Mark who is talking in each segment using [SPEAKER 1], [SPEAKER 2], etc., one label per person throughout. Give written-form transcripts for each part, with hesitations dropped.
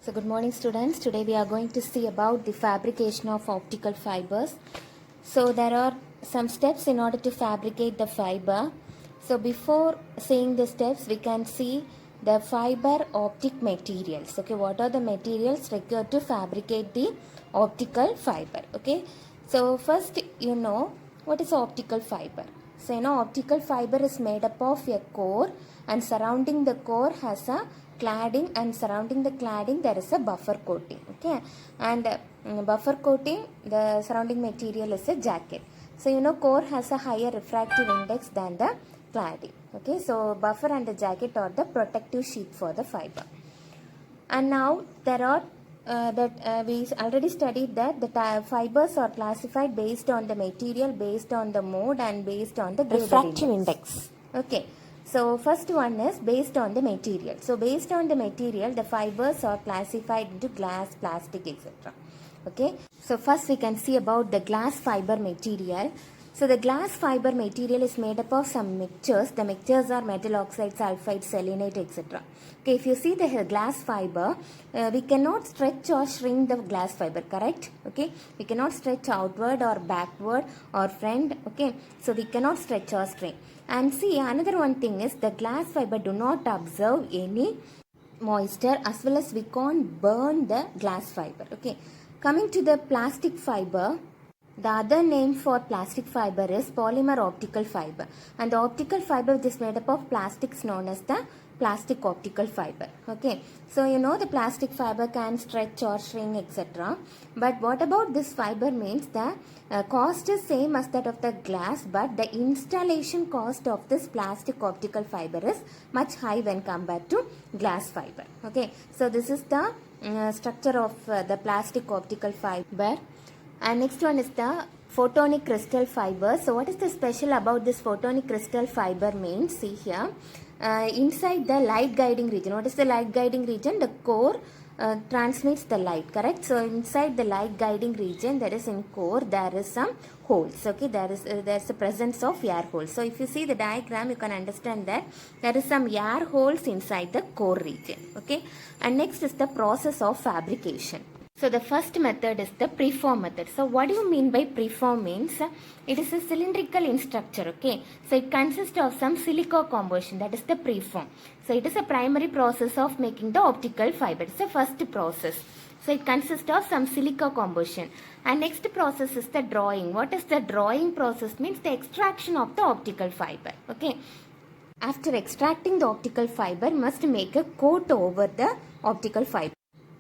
[SPEAKER 1] So good morning students. Today we are going to see about the fabrication of optical fibers. So there are some steps in order to fabricate the fiber. So before seeing the steps we can see the fiber optic materials. Okay, what are the materials required to fabricate the optical fiber? Okay, so first what is optical fiber. So optical fiber is made up of a core and surrounding the core has a cladding, and surrounding the cladding there is a buffer coating. Okay, and buffer coating, the surrounding material is a jacket. So core has a higher refractive index than the cladding. Okay, so buffer and the jacket are the protective sheet for the fiber. And now there are we already studied that the fibers are classified based on the material, based on the mode, and based on the refractive index. Okay, so first one is based on the material. So based on the material, the fibers are classified into glass, plastic, etc. Okay, so first we can see about the glass fiber material. So the glass fiber material is made up of some mixtures. The mixtures are metal oxide, sulfide, selenite, etc. Okay, if you see the glass fiber, we cannot stretch or shrink the glass fiber, correct? Okay, we cannot stretch outward or backward or front. Okay, so we cannot stretch or shrink. And see, another one thing is the glass fiber do not absorb any moisture, as well as we can't burn the glass fiber. Okay, coming to the plastic fiber, the other name for plastic fiber is polymer optical fiber, and the optical fiber which is made up of plastics known as the plastic optical fiber. Okay, so the plastic fiber can stretch or shrink, etc. But what about this fiber means the cost is same as that of the glass, but the installation cost of this plastic optical fiber is much high when compared to glass fiber. Okay, so this is the structure of the plastic optical fiber. And next one is the photonic crystal fiber. So what is the special about this photonic crystal fiber means, see here, inside the light guiding region. What is the light guiding region? The core transmits the light, correct? So inside the light guiding region, there is in core there is some holes. Okay, there is a presence of air holes. So if you see the diagram, you can understand that there is some air holes inside the core region. Okay, and next is the process of fabrication. So the first method is the preform method. So what do you mean by preform means? It is a cylindrical in structure. Okay, so it consists of some silica composition, that is the preform. So it is a primary process of making the optical fiber. It's the first process. So it consists of some silica composition. And next process is the drawing. What is the drawing process means? The extraction of the optical fiber. Okay, after extracting the optical fiber, must make a coat over the optical fiber.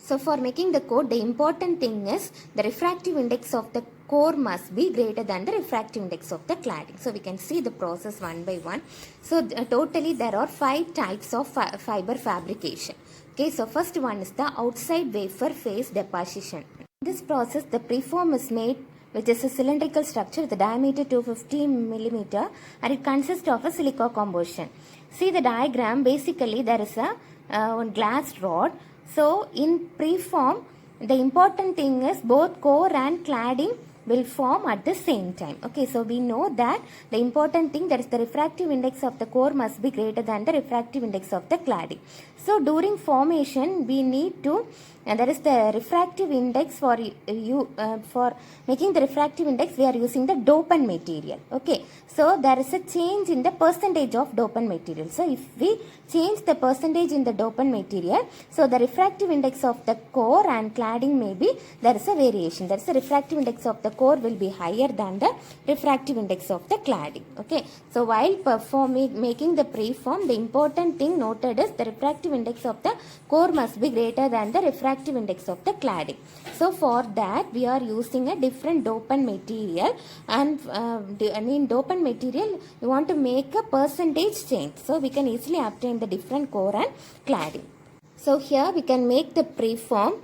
[SPEAKER 1] So for making the coat, the important thing is the refractive index of the core must be greater than the refractive index of the cladding. So we can see the process one by one. So totally there are 5 types of fiber fabrication. Okay, so first one is the outside wafer phase deposition. In this process, the preform is made, which is a cylindrical structure with a diameter 250 mm, and it consists of a silica composition. See the diagram, basically there is a glass rod. So in preform, the important thing is both core and cladding will form at the same time. Okay, so we know that the important thing, that is the refractive index of the core must be greater than the refractive index of the cladding. So during formation, we need to, and there is the refractive index for for making the refractive index, we are using the dopant material. Okay, so there is a change in the percentage of dopant material. So if we change the percentage in the dopant material, so the refractive index of the core and cladding may be, there is a variation. There is a refractive index of the core will be higher than the refractive index of the cladding. Okay, so while making the preform, the important thing noted is the refractive index of the core must be greater than the refractive index of the cladding. So for that we are using a different dopant material, and in dopant material we want to make a percentage change, so we can easily obtain the different core and cladding. So here we can make the preform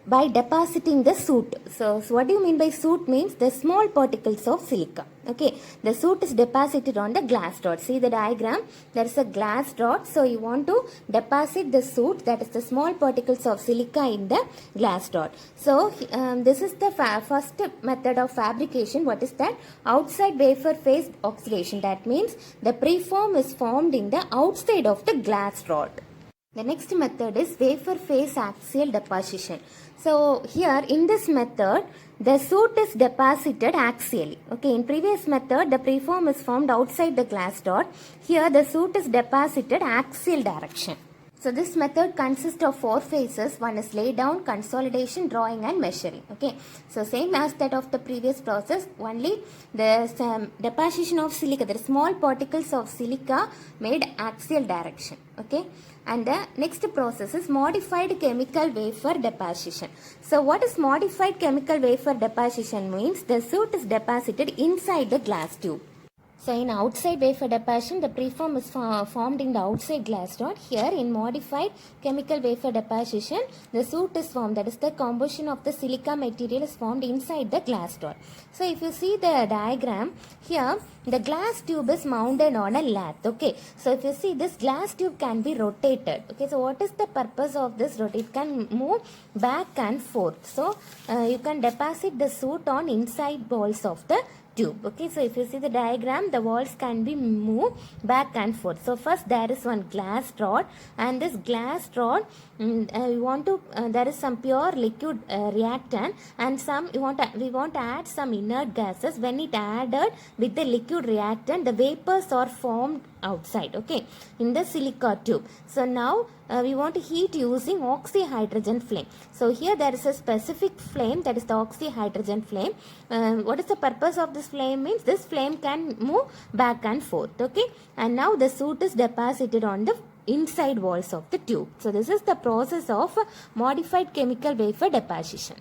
[SPEAKER 1] by depositing the soot. So what do you mean by soot means? The small particles of silica. Okay, the soot is deposited on the glass rod. See the diagram, there is a glass rod. So you want to deposit the soot, that is the small particles of silica, in the glass rod. So this is the first method of fabrication. What is that? Outside wafer phase oxidation. That means the preform is formed in the outside of the glass rod. The next method is wafer phase axial deposition. So here in this method, the soot is deposited axially. Okay, in previous method, the preform is formed outside the glass dot. Here the soot is deposited axial direction. So this method consists of 4 phases. One is lay down, consolidation, drawing and measuring. Okay. So same as that of the previous process, only the deposition of silica, there are small particles of silica made axial direction. Okay. And the next process is modified chemical wafer deposition. So what is modified chemical wafer deposition means? The soot is deposited inside the glass tube. So in outside wafer deposition, the preform is formed in the outside glass dot. Here in modified chemical wafer deposition, the soot is formed. That is, the composition of the silica material is formed inside the glass dot. So if you see the diagram, here the glass tube is mounted on a lathe. Okay. So if you see, this glass tube can be rotated. Okay. So what is the purpose of this rotate? It can move back and forth. So you can deposit the soot on inside walls of the tube. Okay, so if you see the diagram, the walls can be moved back and forth. So first there is one glass rod, and this glass rod there is some pure liquid reactant, and we want to add some inert gases. When it added with the liquid reactant, the vapors are formed outside, okay, in the silica tube. So now we want to heat using oxyhydrogen flame. So here there is a specific flame, that is the oxyhydrogen flame. What is the purpose of this flame means? This flame can move back and forth, okay, and now the soot is deposited on the inside walls of the tube. So this is the process of modified chemical wafer deposition.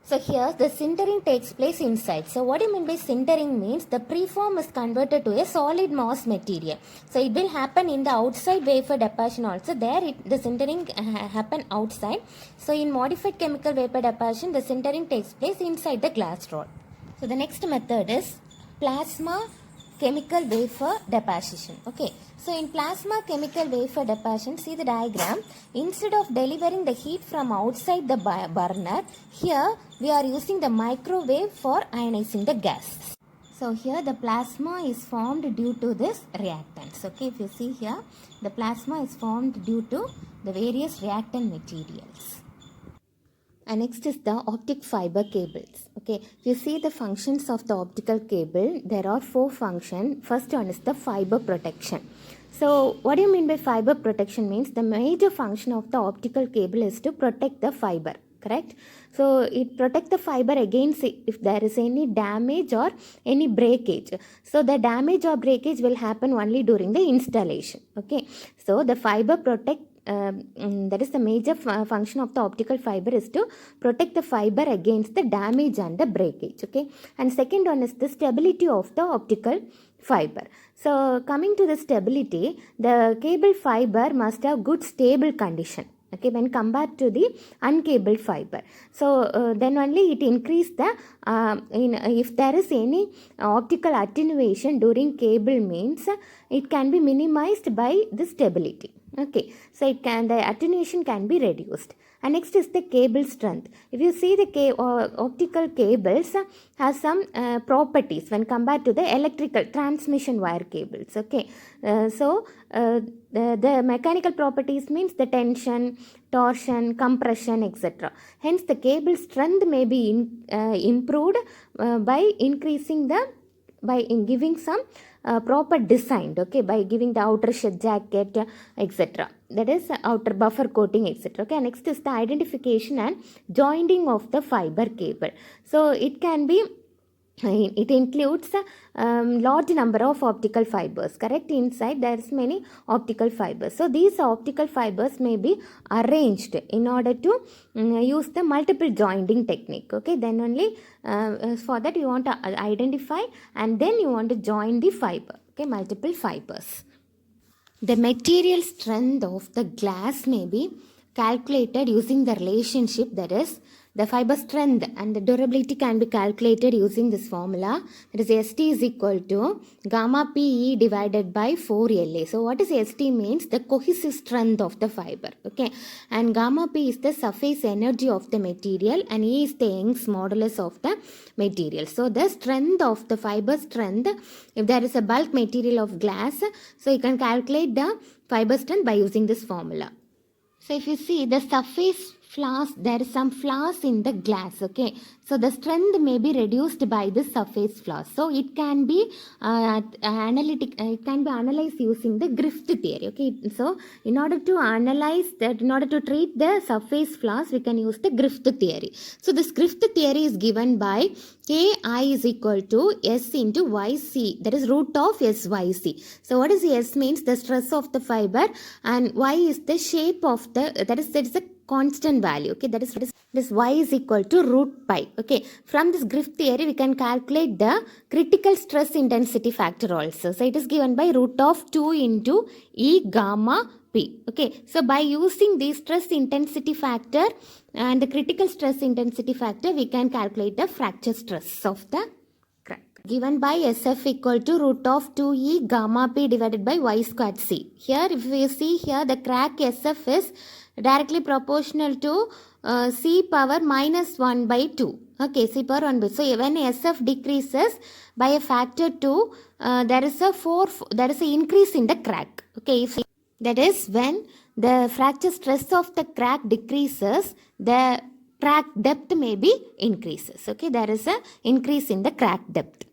[SPEAKER 1] So here the sintering takes place inside. So what do you mean by sintering means? The preform is converted to a solid mass material. So it will happen in the outside wafer deposition also. There the sintering happen outside. So in modified chemical vapor deposition, the sintering takes place inside the glass rod. So the next method is plasma chemical wafer deposition. Okay. So in plasma chemical wafer deposition, see the diagram. Instead of delivering the heat from outside the burner, here we are using the microwave for ionizing the gas. So here the plasma is formed due to this reactants. Okay, if you see here, the plasma is formed due to the various reactant materials. And next is the optic fiber cables. Okay, if you see the functions of the optical cable, there are 4 functions. First one is the fiber protection. So what do you mean by fiber protection means? The major function of the optical cable is to protect the fiber, correct? So it protects the fiber against if there is any damage or any breakage. So the damage or breakage will happen only during the installation. Okay, so the fiber that is the major function of the optical fiber is to protect the fiber against the damage and the breakage. Okay, and second one is the stability of the optical fiber. So coming to the stability, the cable fiber must have good stable condition. Okay, when compared to the uncabled fiber. So then only it increase the if there is any optical attenuation during cable means it can be minimized by the stability. Okay, so the attenuation can be reduced. And next is the cable strength. If you see the optical cables has some properties when compared to the electrical transmission wire cables. Okay, the mechanical properties means the tension, torsion, compression, etc. Hence the cable strength may be improved by increasing giving some proper design, okay, by giving the outer shed jacket, etc. That is outer buffer coating, etc. Okay, next is the identification and joining of the fiber cable. So it includes large number of optical fibers, correct? Inside there is many optical fibers. So these optical fibers may be arranged in order to use the multiple joining technique. Okay, then only for that you want to identify and then you want to join the fiber. Okay, multiple fibers. The material strength of the glass may be calculated using the relationship, that is the fiber strength, and the durability can be calculated using this formula, that is ST is equal to gamma PE divided by 4LA. So what is ST means? The cohesive strength of the fiber, okay, and gamma P is the surface energy of the material and E is the Young's modulus of the material. So the strength of the fiber strength, if there is a bulk material of glass, so you can calculate the fiber strength by using this formula. So if you see the surface flaws, there is some flaws in the glass, okay. So the strength may be reduced by the surface flaws. So it can be it can be analyzed using the Griffith theory, okay. So in order to analyze that, in order to treat the surface flaws, we can use the Griffith theory. So this Griffith theory is given by Ki is equal to S into Yc, that is root of Syc. So what is S means? The stress of the fiber, and Y is the shape of the, that is the constant value, okay. That is this Y is equal to root pi, okay. From this Griffith theory we can calculate the critical stress intensity factor also. So it is given by root of 2 into E gamma P, okay. So by using the stress intensity factor and the critical stress intensity factor, we can calculate the fracture stress of the crack, given by SF equal to root of 2E gamma P divided by Y squared C. Here if we see here, the crack SF is directly proportional to C power minus 1 by 2. Okay, C power 1 by 2. So when SF decreases by a factor 2, there is an increase in the crack. Okay, if that is when the fracture stress of the crack decreases, the crack depth may be increases. Okay, there is a increase in the crack depth.